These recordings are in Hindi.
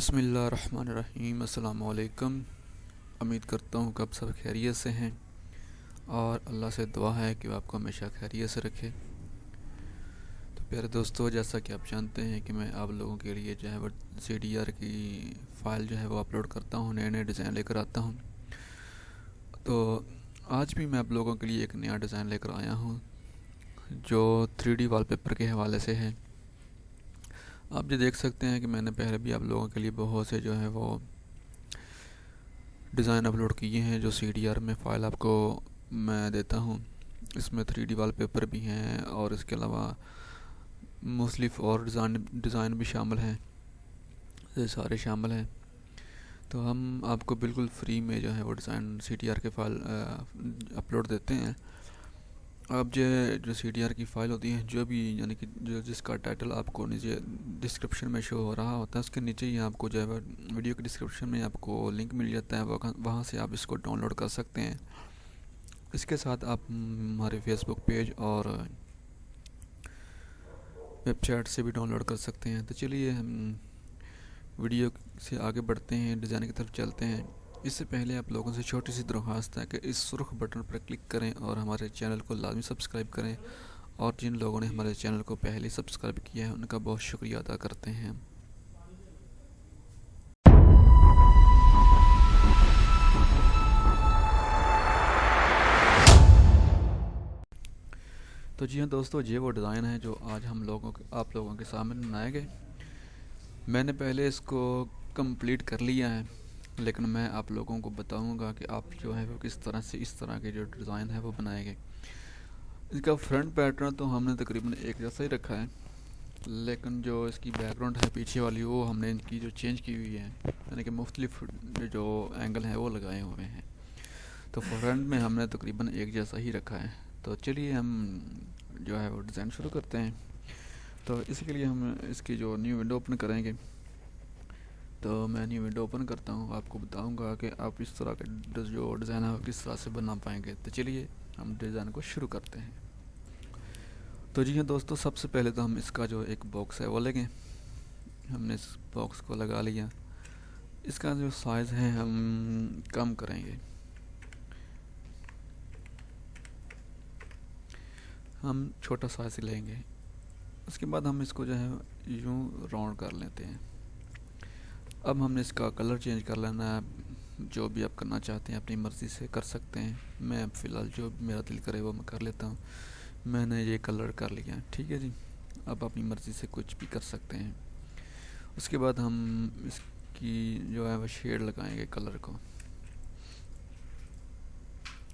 बिस्मिल्लाहिर्रहमानिर्रहीम। अस्सलाम वालेकुम। उम्मीद करता हूँ कि आप सब खैरियत से हैं और अल्लाह से दुआ है कि वो आपको हमेशा खैरियत से रखे। तो प्यारे दोस्तों, जैसा कि आप जानते हैं कि मैं आप लोगों के लिए जो है वो CDR की फ़ाइल जो है वो अपलोड करता हूँ, नए नए डिज़ाइन लेकर आता हूँ। तो आज भी मैं आप लोगों के लिए एक नया डिज़ाइन लेकर आया हूँ जो 3D वॉलपेपर के हवाले से है। आप जो देख सकते हैं कि मैंने पहले भी आप लोगों के लिए बहुत से जो है वो डिज़ाइन अपलोड किए हैं जो CDR में फ़ाइल आपको मैं देता हूँ। इसमें 3D वॉलपेपर भी हैं और इसके अलावा मुख्तलिफ और डिज़ाइन भी शामिल हैं। ये सारे शामिल हैं। तो हम आपको बिल्कुल फ्री में जो है वो डिज़ाइन CDR के फ़ाइल अपलोड देते हैं। अब जो CDR की फ़ाइल होती है, जो भी यानी कि जो जिसका टाइटल आपको नीचे डिस्क्रिप्शन में शो हो रहा होता है, उसके नीचे ही आपको जो है वीडियो के डिस्क्रिप्शन में आपको लिंक मिल जाता है। वहाँ से आप इसको डाउनलोड कर सकते हैं। इसके साथ आप हमारे फेसबुक पेज और वेबसाइट से भी डाउनलोड कर सकते हैं। तो चलिए हम वीडियो से आगे बढ़ते हैं, डिज़ाइन की तरफ चलते हैं। इससे पहले आप लोगों से छोटी सी दरख्वास्त है कि इस सुर्ख बटन पर क्लिक करें और हमारे चैनल को लाजमी सब्सक्राइब करें। और जिन लोगों ने हमारे चैनल को पहले सब्सक्राइब किया है उनका बहुत शुक्रिया अदा करते हैं। तो जी हाँ दोस्तों, ये वो डिज़ाइन है जो आज आप लोगों के सामने बनाए गए। मैंने पहले इसको कंप्लीट कर लिया है, लेकिन मैं आप लोगों को बताऊंगा कि आप जो है वो किस तरह से इस तरह के जो डिज़ाइन है वो बनाएंगे। इसका फ्रंट पैटर्न तो हमने तकरीबन एक जैसा ही रखा है, लेकिन जो इसकी बैकग्राउंड है पीछे वाली, वो हमने इनकी जो चेंज की हुई है, यानी कि मुख्तलिफ जो एंगल हैं वो लगाए हुए हैं। तो फ्रंट में हमने तकरीबन एक जैसा ही रखा है। तो चलिए हम जो है वो डिज़ाइन शुरू करते हैं। तो इसके लिए हम इसकी जो न्यू विंडो ओपन करेंगे। तो मैं न्यू विंडो ओपन करता हूँ, आपको बताऊँगा कि आप इस तरह का जो डिज़ाइन है वो किस तरह से बना पाएंगे। तो चलिए हम डिज़ाइन को शुरू करते हैं। तो जी हाँ दोस्तों, सबसे पहले तो हम इसका जो एक बॉक्स है वो लेंगे। हमने इस बॉक्स को लगा लिया। इसका जो साइज़ है हम कम करेंगे। हम छोटा साइज़ लेंगे। उसके बाद हम इसको जो है यूँ राउंड कर लेते हैं। अब हमने इसका कलर चेंज कर लेना है। जो भी आप करना चाहते हैं अपनी मर्ज़ी से कर सकते हैं। मैं फ़िलहाल जो मेरा दिल करे वो मैं कर लेता हूँ। मैंने ये कलर कर लिया, ठीक है जी। अब अपनी मर्ज़ी से कुछ भी कर सकते हैं। उसके बाद हम इसकी जो है वो शेड लगाएंगे कलर को।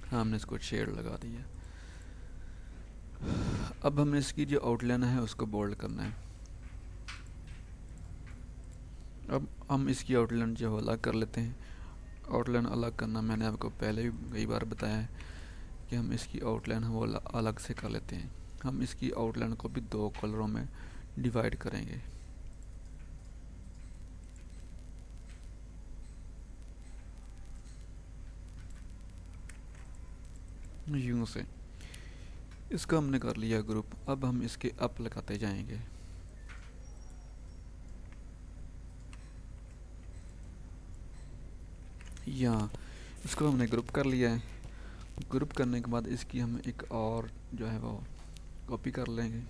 हाँ, हमने इसको शेड लगा दिया। अब हमने इसकी जो आउटलाइन है उसको बोल्ड करना है। अब हम इसकी आउटलाइन जो अलग कर लेते हैं। आउटलाइन अलग करना मैंने आपको पहले भी कई बार बताया है कि हम इसकी आउटलाइन वो अलग से कर लेते हैं। हम इसकी आउटलाइन को भी दो कलरों में डिवाइड करेंगे। यूँ से इसका हमने कर लिया ग्रुप। अब हम इसके अप लगाते जाएंगे। यहाँ इसको हमने ग्रुप कर लिया है। ग्रुप करने के बाद इसकी हम एक और जो है वो कॉपी कर लेंगे।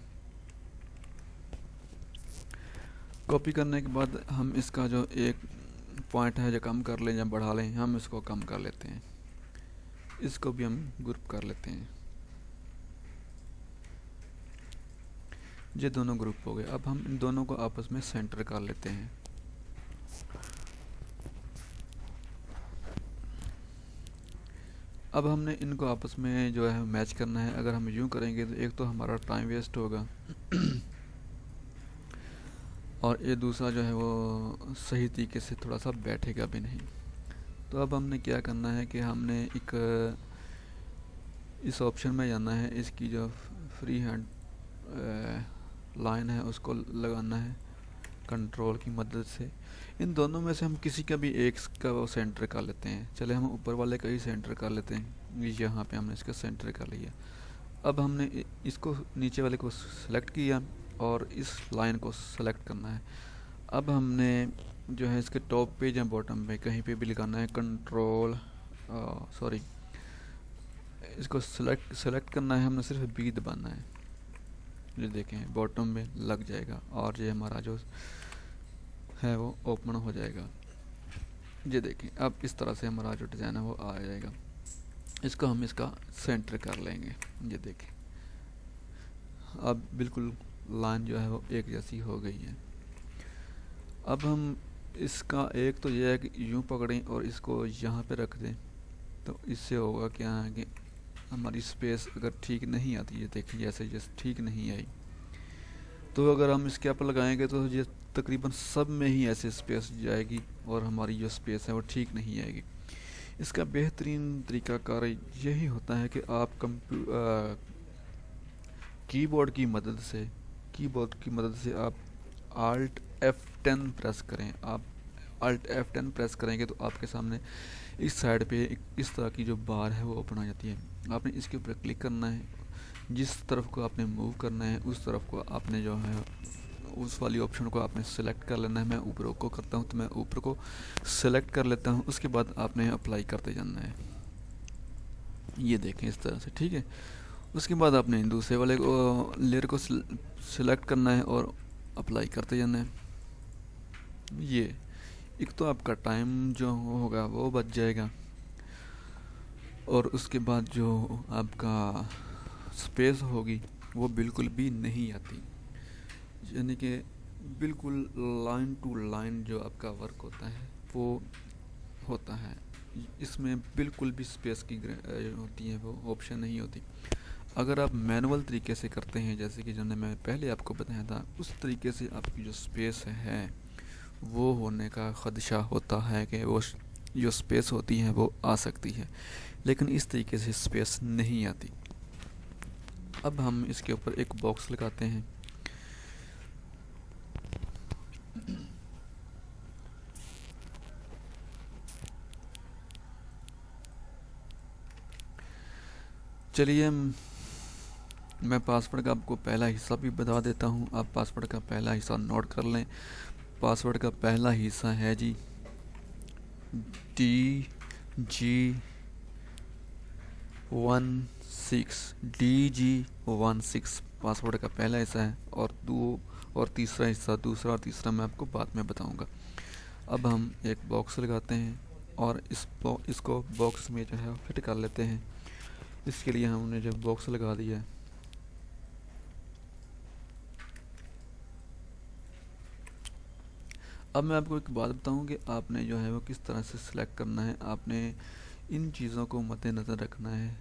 कॉपी करने के बाद हम इसका जो एक पॉइंट है जो कम कर लें या बढ़ा लें, हम इसको कम कर लेते हैं। इसको भी हम ग्रुप कर लेते हैं। ये दोनों ग्रुप हो गए। अब हम इन दोनों को आपस में सेंटर कर लेते हैं। अब हमने इनको आपस में जो है मैच करना है। अगर हम यूँ करेंगे तो एक तो हमारा टाइम वेस्ट होगा और ये दूसरा जो है वो सही तरीके से थोड़ा सा बैठेगा भी नहीं। तो अब हमने क्या करना है कि हमने एक इस ऑप्शन में जाना है। इसकी जो फ्री हैंड लाइन है उसको लगाना है कंट्रोल की मदद से। इन दोनों में से हम किसी का भी एक का वो सेंटर कर लेते हैं। चले हम ऊपर वाले का ही सेंटर कर लेते हैं। यहाँ पे हमने इसका सेंटर कर लिया। अब हमने इसको नीचे वाले को सेलेक्ट किया और इस लाइन को सेलेक्ट करना है। अब हमने जो है इसके टॉप पे या बॉटम पे कहीं पे भी लगाना है कंट्रोल सॉरी इसको सेलेक्ट करना है, हमने सिर्फ बी दबाना है। ये देखें बॉटम में लग जाएगा और ये हमारा जो है वो ओपन हो जाएगा। ये देखें अब इस तरह से हमारा जो डिज़ाइन है वो आ जाएगा। इसको हम इसका सेंटर कर लेंगे। ये देखें अब बिल्कुल लाइन जो है वो एक जैसी हो गई है। अब हम इसका एक तो ये है कि यूँ पकड़ें और इसको यहाँ पे रख दें, तो इससे होगा क्या है कि हमारी स्पेस अगर ठीक नहीं आती है, देखिए जैसे ठीक नहीं आई, तो अगर हम इसके ऊपर लगाएंगे तो ये तकरीबन सब में ही ऐसे स्पेस जाएगी और हमारी जो स्पेस है वो ठीक नहीं आएगी। इसका बेहतरीन तरीक़ाकार यही होता है कि आप कीबोर्ड की मदद से आप Alt F10 प्रेस करें। आप Alt F10 प्रेस करेंगे तो आपके सामने इस साइड पे इस तरह की जो बार है वो ओपन हो जाती है। आपने इसके ऊपर क्लिक करना है, जिस तरफ को आपने मूव करना है उस तरफ को आपने जो है उस वाली ऑप्शन को आपने सेलेक्ट कर लेना है। मैं ऊपर को करता हूँ तो मैं ऊपर को सेलेक्ट कर लेता हूँ, उसके बाद आपने अप्लाई करते जाना है। ये देखें इस तरह से, ठीक है। उसके बाद आपने दूसरे वाले लेयर को सिलेक्ट करना है और अप्लाई करते जाना है। ये एक तो आपका टाइम जो होगा वो बच जाएगा और उसके बाद जो आपका स्पेस होगी वो बिल्कुल भी नहीं आती, यानी कि बिल्कुल लाइन टू लाइन जो आपका वर्क होता है वो होता है। इसमें बिल्कुल भी स्पेस की होती है वो ऑप्शन नहीं होती। अगर आप मैनुअल तरीके से करते हैं, जैसे कि जो मैं पहले आपको बताया था, उस तरीके से आपकी जो स्पेस है वो होने का ख़दशा होता है कि वो जो स्पेस होती है वो आ सकती है, लेकिन इस तरीके से स्पेस नहीं आती। अब हम इसके ऊपर एक बॉक्स लगाते हैं। चलिए मैं पासवर्ड का आपको पहला हिस्सा भी बता देता हूँ। आप पासवर्ड का पहला हिस्सा नोट कर लें। पासवर्ड का पहला हिस्सा है जी DG16 पासवर्ड का पहला हिस्सा है और तीसरा हिस्सा, दूसरा और तीसरा मैं आपको बाद में बताऊंगा। अब हम एक बॉक्स लगाते हैं और इसको बॉक्स में जो है फिट कर लेते हैं। इसके लिए हमने जब बॉक्स लगा दिया है, अब मैं आपको एक बात बताऊं कि आपने जो है वो किस तरह से सिलेक्ट करना है। आपने इन चीज़ों को मद्देनज़र रखना है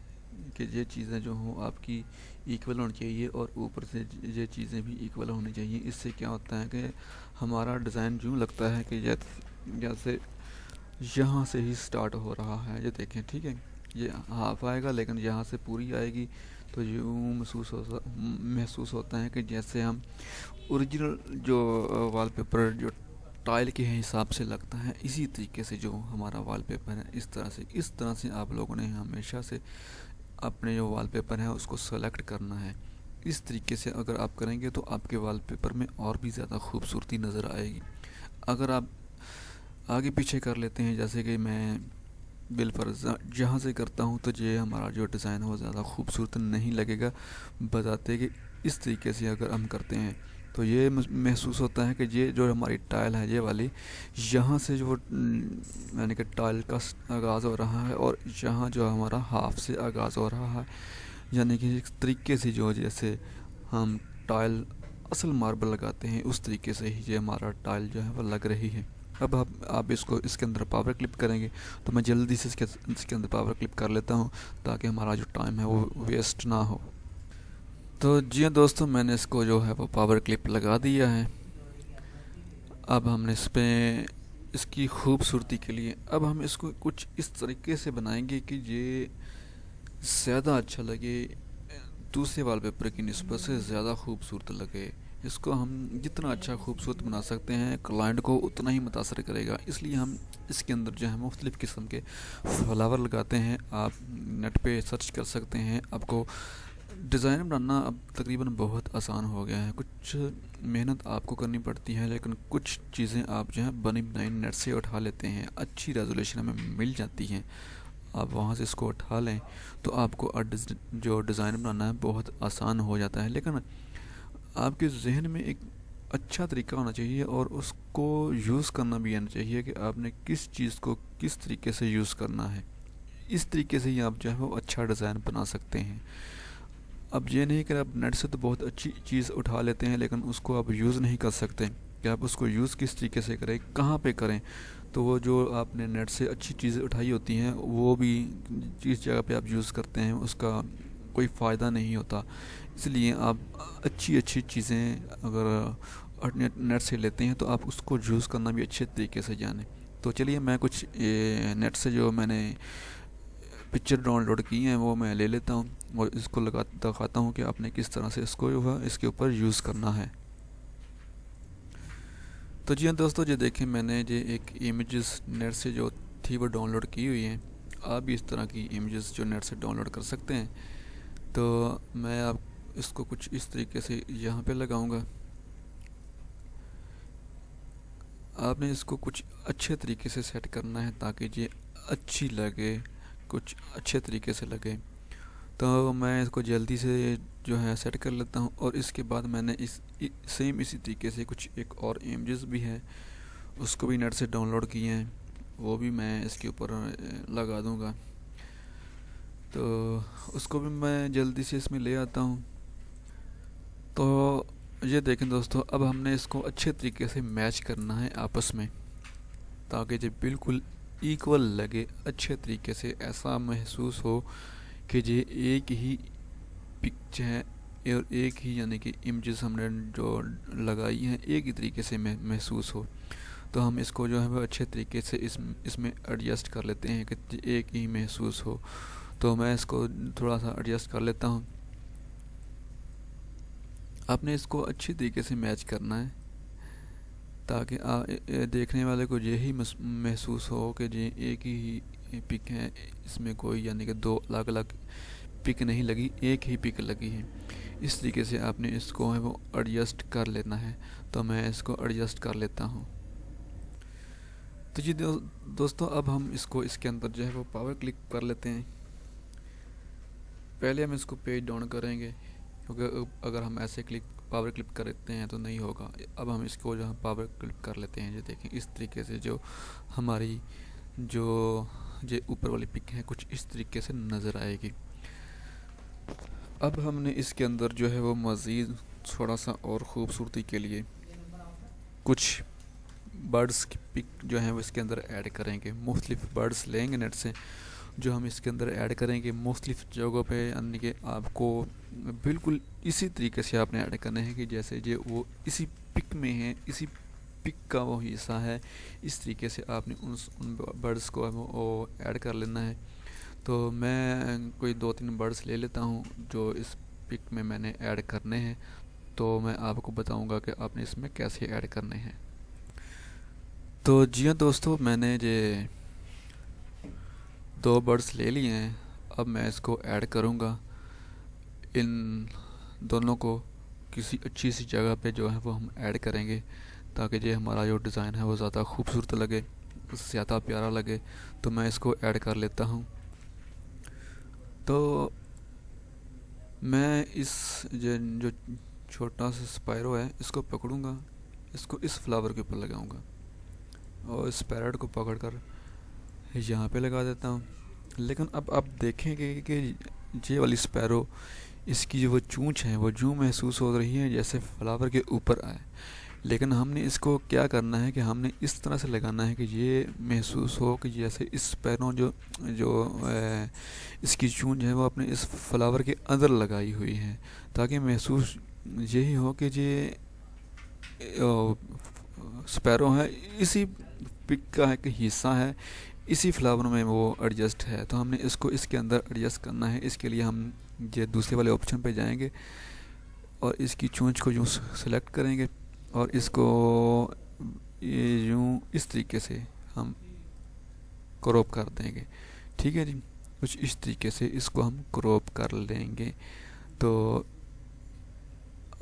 कि ये चीज़ें जो हों आपकी इक्वल होनी चाहिए और ऊपर से ये चीज़ें भी इक्वल होनी चाहिए। इससे क्या होता है कि हमारा डिज़ाइन यूँ लगता है कि जैसे यहाँ से ही स्टार्ट हो रहा है। ये देखें, ठीक है, ये हाफ आएगा लेकिन यहाँ से पूरी आएगी, तो यूँ महसूस होता है कि जैसे हम ओरिजिनल जो वॉलपेपर जो टाइल के हिसाब से लगता है, इसी तरीके से जो हमारा वॉलपेपर है इस तरह से आप लोगों ने हमेशा से अपने जो वॉलपेपर है उसको सेलेक्ट करना है। इस तरीके से अगर आप करेंगे तो आपके वॉलपेपर में और भी ज़्यादा खूबसूरती नज़र आएगी। अगर आप आगे पीछे कर लेते हैं, जैसे कि मैं बिलफर्ज जहाँ से करता हूँ, तो ये हमारा जो डिज़ाइन है वो ज़्यादा खूबसूरत नहीं लगेगा, बताते कि इस तरीके से अगर हम करते हैं तो ये महसूस होता है कि ये जो हमारी टाइल है ये वाली, यहाँ से जो यानी कि टाइल का आगाज़ हो रहा है और यहाँ जो हमारा हाफ से आगाज़ हो रहा है, यानी कि इस तरीके से जो जैसे हम टाइल असल मार्बल लगाते हैं उस तरीके से ही ये हमारा टाइल जो है वो लग रही है। अब आप इसके अंदर पावर क्लिप करेंगे, तो मैं जल्दी से इसके अंदर पावर क्लिप कर लेता हूँ ताकि हमारा जो टाइम है वो वेस्ट ना हो। तो जी हाँ दोस्तों, मैंने इसको जो है वो पावर क्लिप लगा दिया है। अब हमने इस पर इसकी खूबसूरती के लिए अब हम इसको कुछ इस तरीके से बनाएंगे कि ये ज़्यादा अच्छा लगे, दूसरे वॉलपेपर की निस्बत से ज़्यादा खूबसूरत लगे। इसको हम जितना अच्छा खूबसूरत बना सकते हैं, क्लाइंट को उतना ही मुतासर करेगा। इसलिए हम इसके अंदर जो है मुख्तलिफ़ किस्म के फ्लावर लगाते हैं। आप नेट पे सर्च कर सकते हैं, आपको डिज़ाइन बनाना अब तकरीबन बहुत आसान हो गया है। कुछ मेहनत आपको करनी पड़ती है, लेकिन कुछ चीज़ें आप जो है बनी बनाई नेट से उठा लेते हैं, अच्छी रेजोल्यूशन हमें मिल जाती हैं, आप वहाँ से इसको उठा लें तो आपको जो डिज़ाइन बनाना है बहुत आसान हो जाता है। लेकिन आपके जहन में एक अच्छा तरीका होना चाहिए और उसको यूज़ करना भी आना चाहिए कि आपने किस चीज़ को किस तरीके से यूज़ करना है। इस तरीके से ही आप जो है वो अच्छा डिज़ाइन बना सकते हैं। अब ये नहीं कि आप नेट से तो बहुत अच्छी चीज़ उठा लेते हैं लेकिन उसको आप यूज़ नहीं कर सकते, कि आप उसको यूज़ किस तरीके से करें, कहाँ पे करें। तो वो जो आपने नेट से अच्छी चीज़ें उठाई होती हैं वो भी जिस जगह पे आप यूज़ करते हैं उसका कोई फ़ायदा नहीं होता। इसलिए आप अच्छी अच्छी चीज़ें अगर नेट से लेते हैं तो आप उसको यूज़ करना भी अच्छे तरीके से जानें। तो चलिए मैं कुछ नेट से जो मैंने पिक्चर डाउनलोड की हैं वो मैं ले लेता हूँ और इसको लगा दिखाता हूँ कि आपने किस तरह से इसको जो है इसके ऊपर यूज़ करना है। तो जी हाँ दोस्तों, ये देखें मैंने जो एक इमेजेस नेट से जो थी वो डाउनलोड की हुई हैं। आप भी इस तरह की इमेजेस जो नेट से डाउनलोड कर सकते हैं। तो मैं आप इसको कुछ इस तरीके से यहाँ पे लगाऊंगा। आपने इसको कुछ अच्छे तरीके से सेट करना है ताकि ये अच्छी लगे, कुछ अच्छे तरीके से लगे। तो मैं इसको जल्दी से जो है सेट कर लेता हूँ और इसके बाद मैंने सेम इसी तरीके से कुछ एक और इमेजेस भी है, उसको भी नेट से डाउनलोड किए हैं, वो भी मैं इसके ऊपर लगा दूँगा। तो उसको भी मैं जल्दी से इसमें ले आता हूँ। तो ये देखें दोस्तों, अब हमने इसको अच्छे तरीके से मैच करना है आपस में ताकि ये बिल्कुल इक्वल लगे, अच्छे तरीके से ऐसा महसूस हो कि ये एक ही पिक्चर है और एक ही यानी कि इमेजेस हमने जो लगाई हैं एक ही तरीके से महसूस हो। तो हम इसको जो है वो अच्छे तरीके से इसमें एडजस्ट कर लेते हैं कि एक ही महसूस हो। तो मैं इसको थोड़ा सा एडजस्ट कर लेता हूँ। आपने इसको अच्छी तरीके से मैच करना है ताकि देखने वाले को यही महसूस हो कि ये एक ही पिक है, इसमें कोई यानी कि दो अलग अलग पिक नहीं लगी, एक ही पिक लगी है। इस तरीके से आपने इसको है वो एडजस्ट कर लेना है। तो मैं इसको एडजस्ट कर लेता हूँ। तो जी दोस्तों, अब हम इसको इसके अंदर जो है वो पावर क्लिक कर लेते हैं। पहले हम इसको पेज डाउन करेंगे क्योंकि अगर हम ऐसे पावर क्लिक करते हैं तो नहीं होगा। अब हम इसको जो है पावर क्लिक कर लेते हैं। ये देखें इस तरीके से जो हमारी जो ये ऊपर वाली पिक है कुछ इस तरीके से नज़र आएगी। अब हमने इसके अंदर जो है वो मज़ीद थोड़ा सा और ख़ूबसूरती के लिए कुछ बर्ड्स की पिक जो है वो इसके अंदर ऐड करेंगे। मुख्तलिफ बर्ड्स लेंगे नेट से जो हम इसके अंदर ऐड करेंगे मुख्तलिफ जगहों पे, यानी कि आपको बिल्कुल इसी तरीके से आपने ऐड करना है कि जैसे जो वो इसी पिक में है, इसी पिक का वो हिस्सा है। इस तरीके से आपने उन बर्ड्स को वो ऐड कर लेना है। तो मैं कोई 2-3 बर्ड्स ले लेता हूँ जो इस पिक में मैंने ऐड करने हैं। तो मैं आपको बताऊँगा कि आपने इसमें कैसे ऐड करने हैं। तो जी हाँ दोस्तों, मैंने ये 2 बर्ड्स ले लिए हैं। अब मैं इसको ऐड करूँगा। इन दोनों को किसी अच्छी सी जगह पे जो है वो हम ऐड करेंगे ताकि ये हमारा जो डिज़ाइन है वो ज़्यादा खूबसूरत लगे, ज़्यादा प्यारा लगे। तो मैं इसको ऐड कर लेता हूँ। तो मैं इस जो छोटा सा स्पायरो है इसको पकड़ूँगा, इसको इस फ्लावर के ऊपर लगाऊँगा और इस पैरट को पकड़कर यहाँ पे लगा देता हूँ। लेकिन अब आप देखेंगे कि ये वाली स्पैरो, इसकी जो वो चोंच है वो यूँ महसूस हो रही है जैसे फ्लावर के ऊपर आए। लेकिन हमने इसको क्या करना है कि हमने इस तरह से लगाना है कि ये महसूस हो कि जैसे इस स्पैरो जो जो इसकी चोंच है वो अपने इस फ्लावर के अंदर लगाई हुई है, ताकि महसूस यही हो कि ये स्पैरो है, इसी पिक का एक हिस्सा है, इसी फ्लावर में वो एडजस्ट है। तो हमने इसको इसके अंदर एडजस्ट करना है। इसके लिए हम ये दूसरे वाले ऑप्शन पे जाएंगे और इसकी चोंच को यूँ सेलेक्ट करेंगे और इसको ये यूँ इस तरीके से हम क्रॉप कर देंगे। ठीक है जी, कुछ इस तरीके से इसको हम क्रॉप कर लेंगे तो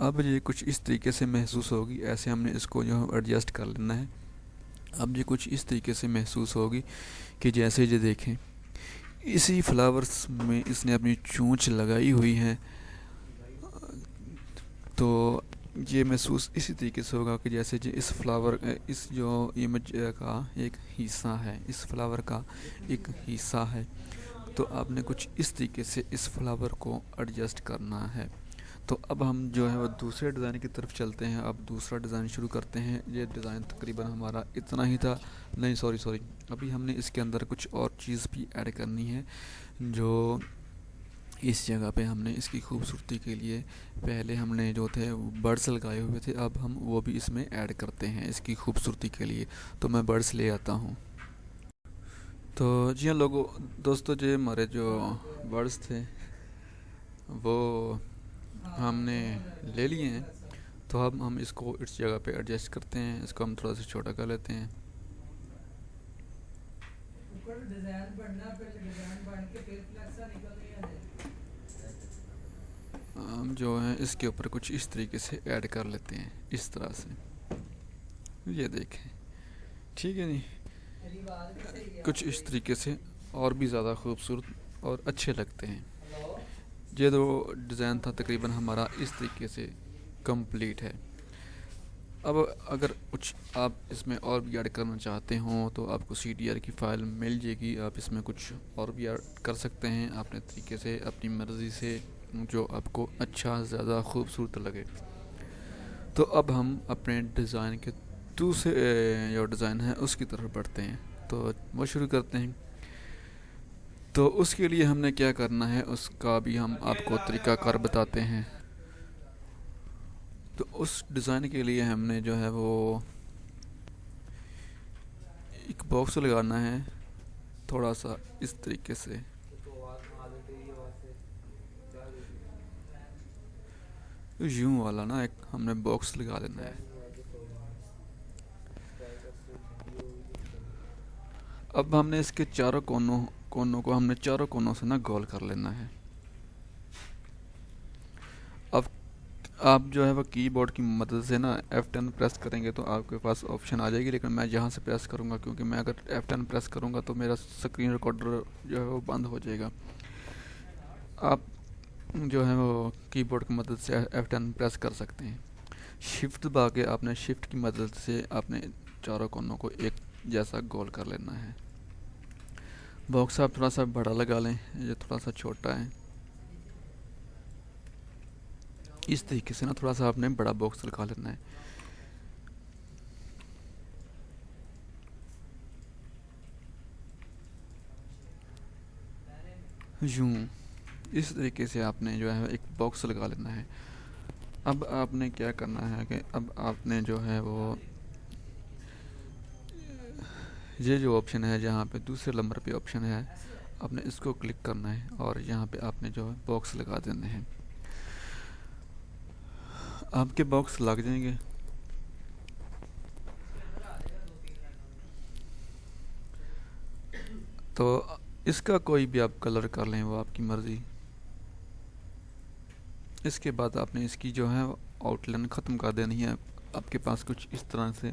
अब ये कुछ इस तरीके से महसूस होगी, ऐसे हमने इसको जो है एडजस्ट कर लेना है। अब ये कुछ इस तरीके से महसूस होगी कि जैसे ये देखें इसी फ्लावर्स में इसने अपनी चोंच लगाई हुई है। तो ये महसूस इसी तरीके से होगा कि जैसे जो इस फ्लावर इस जो इमेज का एक हिस्सा है, इस फ्लावर का एक हिस्सा है। तो आपने कुछ इस तरीके से इस फ्लावर को एडजस्ट करना है। तो अब हम जो है वो दूसरे डिज़ाइन की तरफ चलते हैं। अब दूसरा डिज़ाइन शुरू करते हैं। ये डिज़ाइन तकरीबन हमारा इतना ही था, नहीं सॉरी, अभी हमने इसके अंदर कुछ और चीज़ भी ऐड करनी है। जो इस जगह पे हमने इसकी खूबसूरती के लिए पहले हमने जो थे बर्ड्स लगाए हुए थे, अब हम वो भी इसमें ऐड करते हैं इसकी खूबसूरती के लिए। तो मैं बर्ड्स ले आता हूँ। तो जी हाँ लोगों, दोस्तों, जो हमारे जो बर्ड्स थे वो हमने ले लिए हैं। तो अब हम इसको इस जगह पे एडजस्ट करते हैं। इसको हम थोड़ा सा छोटा कर लेते हैं। हम जो है इसके ऊपर कुछ इस तरीके से ऐड कर लेते हैं, इस तरह से। ये देखें, ठीक है नहीं, कुछ इस तरीके से और भी ज़्यादा खूबसूरत और अच्छे लगते हैं। ये जो डिज़ाइन था तकरीबन हमारा इस तरीके से कंप्लीट है। अब अगर कुछ आप इसमें और भी ऐड करना चाहते हो तो आपको CTR की फ़ाइल मिल जाएगी। आप इसमें कुछ और भी ऐड कर सकते हैं अपने तरीके से, अपनी मर्ज़ी से, जो आपको अच्छा ज़्यादा खूबसूरत लगे। तो अब हम अपने डिज़ाइन के दूसरे जो डिज़ाइन है उसकी तरफ बढ़ते हैं। तो वो शुरू करते हैं। तो उसके लिए हमने क्या करना है उसका भी हम आपको तरीक़ाकार बताते हैं। तो उस डिज़ाइन के लिए हमने जो है वो एक बॉक्स लगाना है, थोड़ा सा इस तरीके से। यूं वाला ना एक हमने बॉक्स लगा लेना है। अब हमने इसके चारों कोनों कोनों को हमने चारों कोनों से ना गोल कर लेना है। अब आप जो है वो कीबोर्ड की मदद से ना F10 प्रेस करेंगे तो आपके पास ऑप्शन आ जाएगी, लेकिन मैं यहाँ से प्रेस करूँगा क्योंकि मैं अगर F10 प्रेस करूँगा तो मेरा स्क्रीन रिकॉर्डर जो है वो बंद हो जाएगा। आप जो है वो कीबोर्ड की मदद से F10 प्रेस कर सकते हैं। शिफ्ट दबा के आपने शिफ्ट की मदद से आपने चारों कोनों को एक जैसा गोल कर लेना है। बॉक्स आप थोड़ा सा बड़ा लगा लें, ये थोड़ा सा छोटा है। इस तरीके से ना थोड़ा सा आपने बड़ा बॉक्स लगा लेना है। यूं इस तरीके से आपने जो है एक बॉक्स लगा लेना है। अब आपने क्या करना है कि अब आपने जो है वो ये जो ऑप्शन है जहाँ पे दूसरे नंबर पे ऑप्शन है, आपने इसको क्लिक करना है और यहाँ पे आपने जो है बॉक्स लगा देने हैं। आपके बॉक्स लग जाएंगे। तो इसका कोई भी आप कलर कर लें, वो आपकी मर्ज़ी। इसके बाद आपने इसकी जो है आउटलाइन ख़त्म कर देनी है। आपके पास कुछ इस तरह से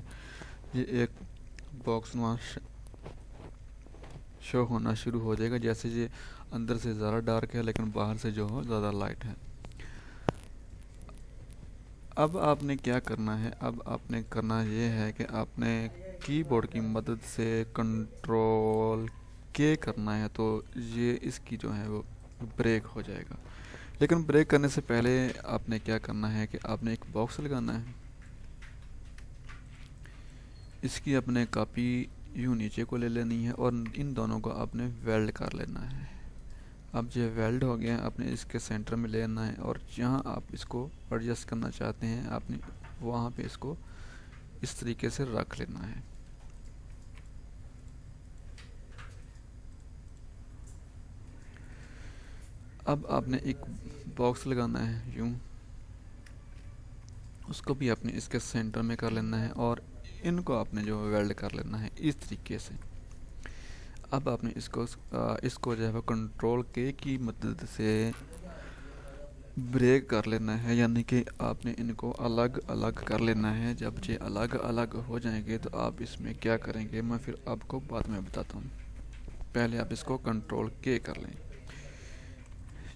ये एक बॉक्स नुमा शो होना शुरू हो जाएगा, जैसे ये अंदर से ज़्यादा डार्क है लेकिन बाहर से जो हो ज़्यादा लाइट है। अब आपने क्या करना है, अब आपने करना ये है कि आपने कीबोर्ड की मदद से कंट्रोल के करना है। तो ये इसकी जो है वो ब्रेक हो जाएगा। लेकिन ब्रेक करने से पहले आपने क्या करना है कि आपने एक बॉक्स लगाना है। इसकी अपने कॉपी यूँ नीचे को ले लेनी है और इन दोनों को आपने वेल्ड कर लेना है। अब जो वेल्ड हो गया आपने इसके सेंटर में लेना है और जहाँ आप इसको एडजस्ट करना चाहते हैं आपने वहाँ पे इसको इस तरीके से रख लेना है। अब आपने एक बॉक्स लगाना है यूँ, उसको भी आपने इसके सेंटर में कर लेना है और इनको आपने जो वेल्ड कर लेना है इस तरीके से। अब आपने इसको जो है कंट्रोल के की मदद से ब्रेक कर लेना है, यानी कि आपने इनको अलग अलग कर लेना है। जब ये अलग अलग हो जाएंगे तो आप इसमें क्या करेंगे मैं फिर आपको बाद में बताता हूँ। पहले आप इसको कंट्रोल के कर लें।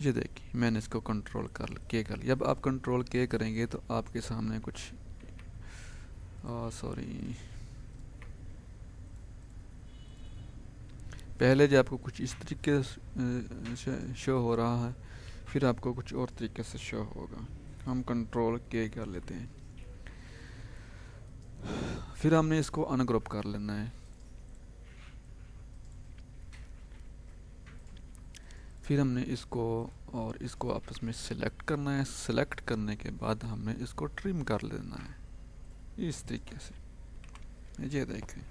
ये देखिए मैंने इसको कंट्रोल कर लिया। जब आप कंट्रोल के करेंगे तो आपके सामने कुछ सॉरी, पहले जो आपको कुछ इस तरीके से शो हो रहा है, फिर आपको कुछ और तरीके से शो होगा। हम कंट्रोल के कर लेते हैं। फिर हमने इसको अनग्रुप कर लेना है। फिर हमने इसको और इसको आपस में सिलेक्ट करना है। सिलेक्ट करने के बाद हमने इसको ट्रिम कर लेना है इस तरीके से। ये देखें,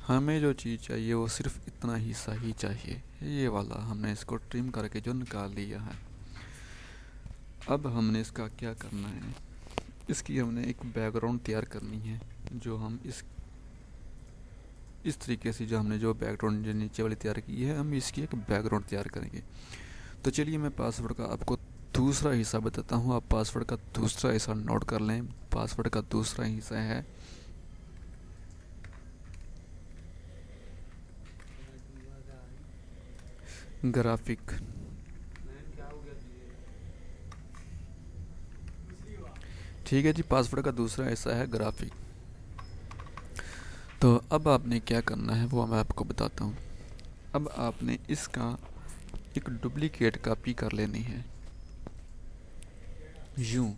हमें जो चीज़ चाहिए वो सिर्फ इतना हिस्सा ही चाहिए, ये वाला हमने इसको ट्रिम करके जो निकाल लिया है। अब हमने इसका क्या करना है, इसकी हमने एक बैकग्राउंड तैयार करनी है। जो हम इस तरीके से जो हमने जो बैकग्राउंड जो नीचे वाली तैयार की है, हम इसकी एक बैकग्राउंड तैयार करेंगे। तो चलिए मैं पासवर्ड का आपको दूसरा हिस्सा बताता हूँ। आप पासवर्ड का दूसरा हिस्सा नोट कर लें। पासवर्ड का दूसरा हिस्सा है ग्राफिक। ठीक है जी, पासवर्ड का दूसरा हिस्सा है ग्राफिक। तो अब आपने क्या करना है वो मैं आपको बताता हूँ। अब आपने इसका एक डुप्लीकेट कॉपी कर लेनी है, यूं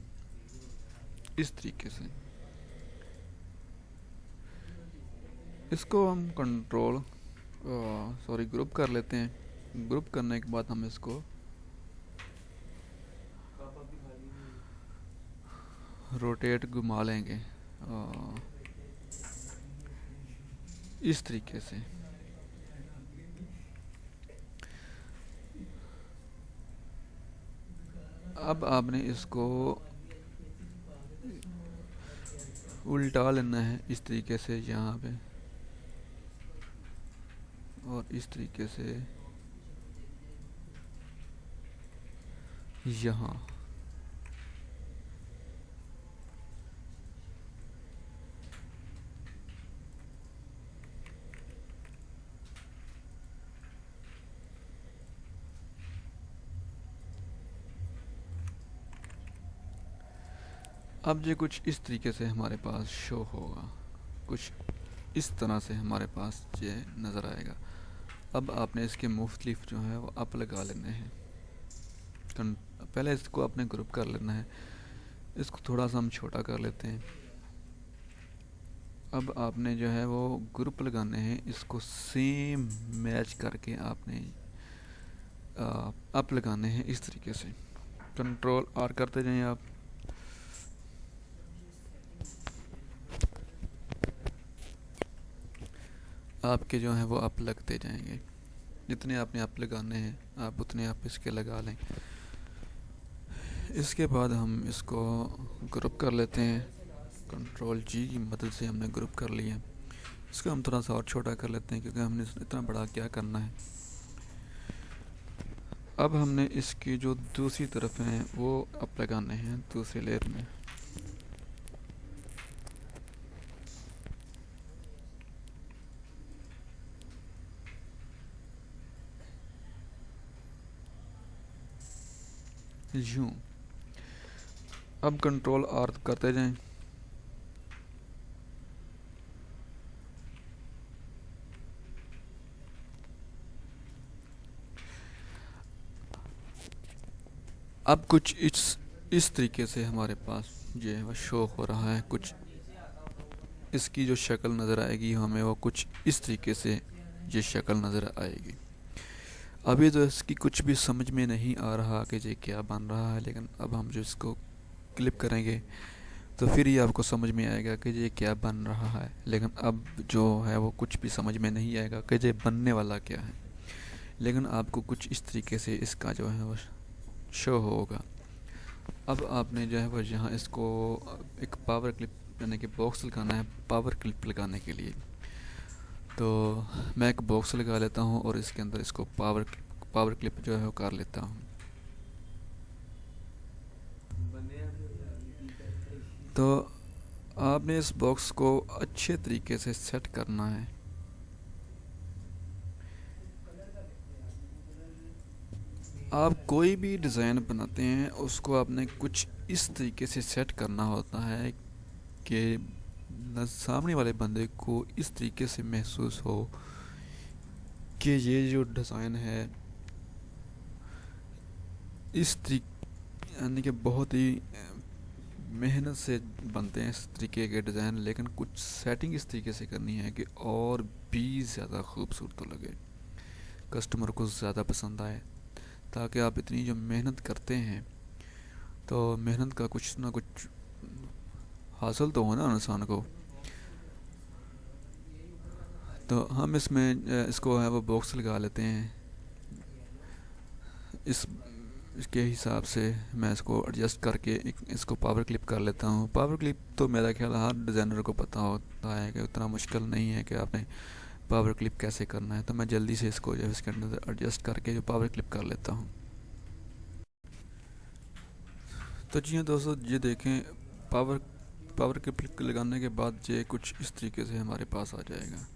इस तरीके से। इसको हम कंट्रोल सॉरी ग्रुप कर लेते हैं। ग्रुप करने के बाद हम इसको रोटेट घुमा लेंगे इस तरीके से। अब आपने इसको उल्टा लेना है इस तरीके से यहाँ पे, और इस तरीके से यहाँ। अब ये कुछ इस तरीके से हमारे पास शो होगा, कुछ इस तरह से हमारे पास ये नज़र आएगा। अब आपने इसके मुख्तलिफ जो है वो अप लगा लेने हैं। पहले इसको आपने ग्रुप कर लेना है। इसको थोड़ा सा हम छोटा कर लेते हैं। अब आपने जो है वो ग्रुप लगाने हैं। इसको सेम मैच करके आपने अप लगाने हैं इस तरीके से। कंट्रोल आर करते जाएं आप। आपके जो हैं वो अप लगते जाएंगे। जितने आपने अप लगाने हैं आप उतने आप इसके लगा लें। इसके बाद हम इसको ग्रुप कर लेते हैं। कंट्रोल जी की मदद से हमने ग्रुप कर लिया। इसको हम थोड़ा सा और छोटा कर लेते हैं क्योंकि हमने इतना बड़ा क्या करना है। अब हमने इसकी जो दूसरी तरफ हैं वो अप लगाने हैं दूसरी लेयर में। यूं। अब कंट्रोल आर करते जाएं। अब कुछ इस तरीके से हमारे पास जो है वो शो हो रहा है। कुछ इसकी जो शक्ल नज़र आएगी हमें वो कुछ इस तरीके से ये शक्ल नज़र आएगी। अभी तो इसकी कुछ भी समझ में नहीं आ रहा कि ये क्या बन रहा है, लेकिन अब हम जो इसको क्लिप करेंगे तो फिर ही आपको समझ में आएगा कि ये क्या बन रहा है। लेकिन अब जो है वो कुछ भी समझ में नहीं आएगा कि ये बनने वाला क्या है। लेकिन आपको कुछ इस तरीके से इसका जो है वो शो होगा। अब आपने जो है वो यहाँ इसको एक पावर क्लिप यानी कि बॉक्स लगाना है पावर क्लिप लगाने के लिए। तो मैं एक बॉक्स लगा लेता हूँ और इसके अंदर इसको पावर क्लिप जो है वो कर लेता हूँ। तो आपने इस बॉक्स को अच्छे तरीके से सेट करना है। आप कोई भी डिज़ाइन बनाते हैं उसको आपने कुछ इस तरीके से सेट करना होता है कि सामने वाले बंदे को इस तरीके से महसूस हो कि ये जो डिज़ाइन है इस तरीके, यानी कि बहुत ही मेहनत से बनते हैं इस तरीके के डिज़ाइन, लेकिन कुछ सेटिंग इस तरीके से करनी है कि और भी ज़्यादा खूबसूरत लगे, कस्टमर को ज़्यादा पसंद आए, ताकि आप इतनी जो मेहनत करते हैं तो मेहनत का कुछ ना कुछ हासिल तो हो ना इंसान को। तो हम इसमें इसको है वो बॉक्स लगा लेते हैं। इसके हिसाब से मैं इसको एडजस्ट करके इसको पावर क्लिप कर लेता हूँ। पावर क्लिप तो मेरा ख्याल हर डिज़ाइनर को पता होता है कि उतना मुश्किल नहीं है कि आपने पावर क्लिप कैसे करना है। तो मैं जल्दी से इसको जो है इसके अंदर एडजस्ट करके जो पावर क्लिप कर लेता हूँ। तो जी हाँ दोस्तों, ये देखें पावर पावर क्लिप लगाने के बाद ये कुछ इस तरीके से हमारे पास आ जाएगा।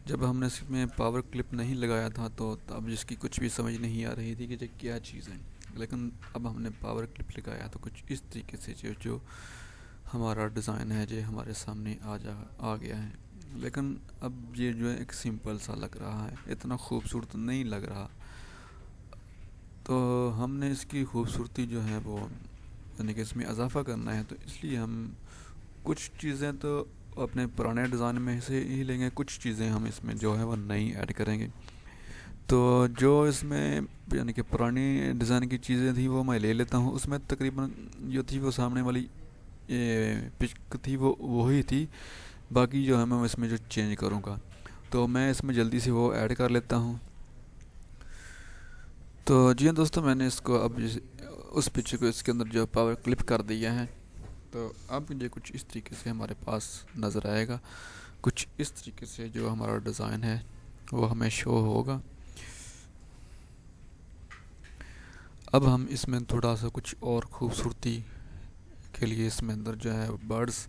जब हमने इसमें पावर क्लिप नहीं लगाया था तो तब इसकी कुछ भी समझ नहीं आ रही थी कि ये क्या चीज़ है, लेकिन अब हमने पावर क्लिप लगाया तो कुछ इस तरीके से जो हमारा डिज़ाइन है जो हमारे सामने आ गया है। लेकिन अब ये जो है एक सिंपल सा लग रहा है, इतना खूबसूरत नहीं लग रहा। तो हमने इसकी खूबसूरती जो है वो यानी कि इसमें इजाफ़ा करना है, तो इसलिए हम कुछ चीज़ें तो अपने पुराने डिज़ाइन में से ही लेंगे, कुछ चीज़ें हम इसमें जो है वो नई ऐड करेंगे। तो जो इसमें यानी कि पुरानी डिज़ाइन की चीज़ें थी वो मैं ले लेता हूँ। उसमें तकरीबन जो थी वो सामने वाली ये पिक थी वो वही थी, बाकी जो है मैं इसमें जो चेंज करूँगा तो मैं इसमें जल्दी से वो ऐड कर लेता हूँ। तो जी हाँ दोस्तों, मैंने इसको अब उस पिक्चर को इसके अंदर जो पावर क्लिप कर दिया है। तो अब ये कुछ इस तरीके से हमारे पास नज़र आएगा, कुछ इस तरीके से जो हमारा डिज़ाइन है वो हमें शो होगा। अब हम इसमें थोड़ा सा कुछ और खूबसूरती के लिए इसमें अंदर जो है बर्ड्स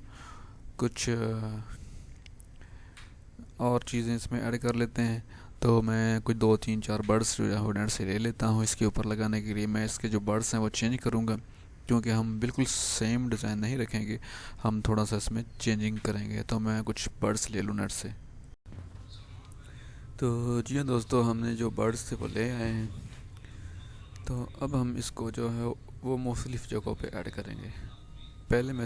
कुछ और चीज़ें इसमें ऐड कर लेते हैं। तो मैं कुछ 2 3 4 बर्ड्स जो है नेट से ले लेता हूँ इसके ऊपर लगाने के लिए। मैं इसके जो बर्ड्स हैं वो चेंज करूँगा, क्योंकि हम बिल्कुल सेम डिज़ाइन नहीं रखेंगे, हम थोड़ा सा इसमें चेंजिंग करेंगे। तो मैं कुछ बर्ड्स ले लूँ नेट से। तो जी हाँ दोस्तों, हमने जो बर्ड्स थे वो ले आए हैं। तो अब हम इसको जो है वो मुख्तलिफ़ जगहों पे ऐड करेंगे। पहले मैं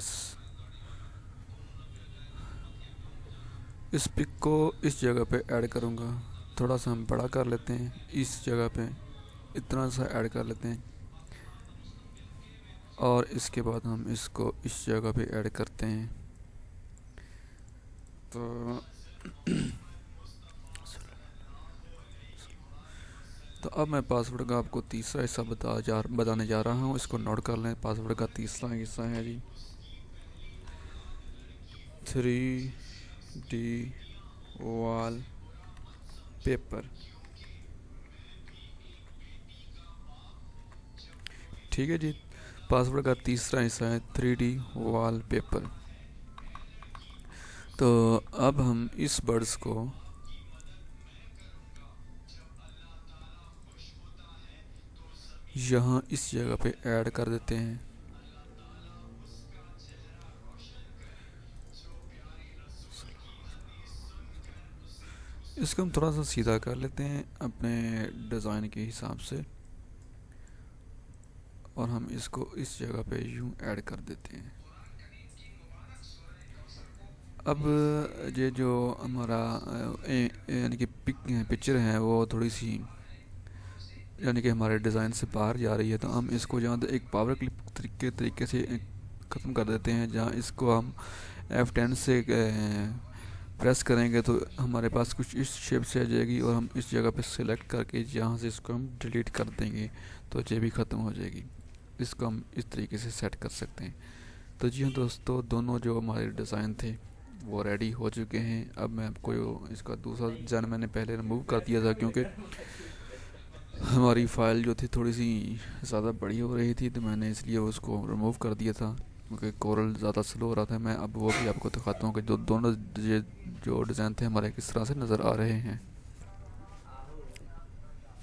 इस पिक को इस जगह पे ऐड करूँगा। थोड़ा सा हम बड़ा कर लेते हैं, इस जगह पे इतना सा ऐड कर लेते हैं, और इसके बाद हम इसको इस जगह पे ऐड करते हैं। तो तो अब मैं पासवर्ड का आपको तीसरा हिस्सा बताने जा रहा हूँ। इसको नोट कर लें। पासवर्ड का तीसरा हिस्सा है जी 3D वॉल पेपर। ठीक है जी, पासवर्ड का तीसरा हिस्सा है 3D वॉल पेपर। तो अब हम इस बर्ड्स को यहाँ इस जगह पे ऐड कर देते हैं। इसको हम थोड़ा सा सीधा कर लेते हैं अपने डिज़ाइन के हिसाब से, और हम इसको इस जगह पे यूँ ऐड कर देते हैं। अब ये जो हमारा यानी कि पिक्चर है वो थोड़ी सी यानी कि हमारे डिज़ाइन से बाहर जा रही है, तो हम इसको जहाँ एक पावर क्लिप के तरीके से ख़त्म कर देते हैं। जहाँ इसको हम F10 से प्रेस करेंगे तो हमारे पास कुछ इस शेप से आ जाएगी, और हम इस जगह पे सिलेक्ट करके यहाँ से इसको हम डिलीट कर देंगे तो ये भी ख़त्म हो जाएगी। इसको हम इस तरीके से सेट कर सकते हैं। तो जी हाँ दोस्तों, दोनों जो हमारे डिज़ाइन थे वो रेडी हो चुके हैं। अब मैं आपको इसका दूसरा डिज़ाइन मैंने पहले रिमूव कर दिया था, क्योंकि हमारी फ़ाइल जो थी थोड़ी सी ज़्यादा बड़ी हो रही थी, तो मैंने इसलिए उसको रिमूव कर दिया था। क्योंकि कोरल ज़्यादा स्लो हो रहा था। मैं अब वो भी आपको दिखाता हूँ कि जो दोनों ये जो डिज़ाइन थे हमारे किस तरह से नज़र आ रहे हैं।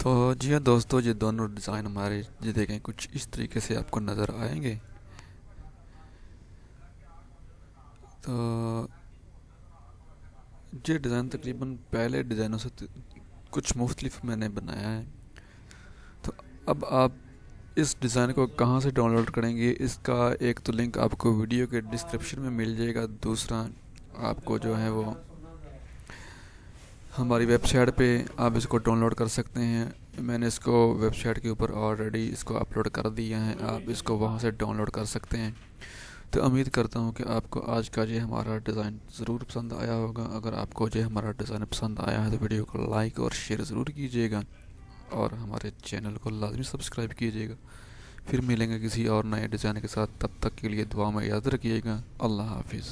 तो जी हाँ दोस्तों, ये दोनों डिज़ाइन हमारे ये देखें कुछ इस तरीके से आपको नज़र आएंगे। तो ये डिज़ाइन तकरीबन पहले डिज़ाइनों से कुछ मुख्तलिफ मैंने बनाया है। तो अब आप इस डिज़ाइन को कहाँ से डाउनलोड करेंगे, इसका एक तो लिंक आपको वीडियो के डिस्क्रिप्शन में मिल जाएगा। दूसरा आपको जो है वो हमारी वेबसाइट पे आप इसको डाउनलोड कर सकते हैं। मैंने इसको वेबसाइट के ऊपर ऑलरेडी इसको अपलोड कर दिया है, आप इसको वहाँ से डाउनलोड कर सकते हैं। तो उम्मीद करता हूँ कि आपको आज का ये हमारा डिज़ाइन ज़रूर पसंद आया होगा। अगर आपको ये हमारा डिज़ाइन पसंद आया है तो वीडियो को लाइक और शेयर ज़रूर कीजिएगा और हमारे चैनल को लाजमी सब्सक्राइब कीजिएगा। फिर मिलेंगे किसी और नए डिज़ाइन के साथ, तब तक के लिए दुआ में याद रखिएगा। अल्लाह हाफिज़।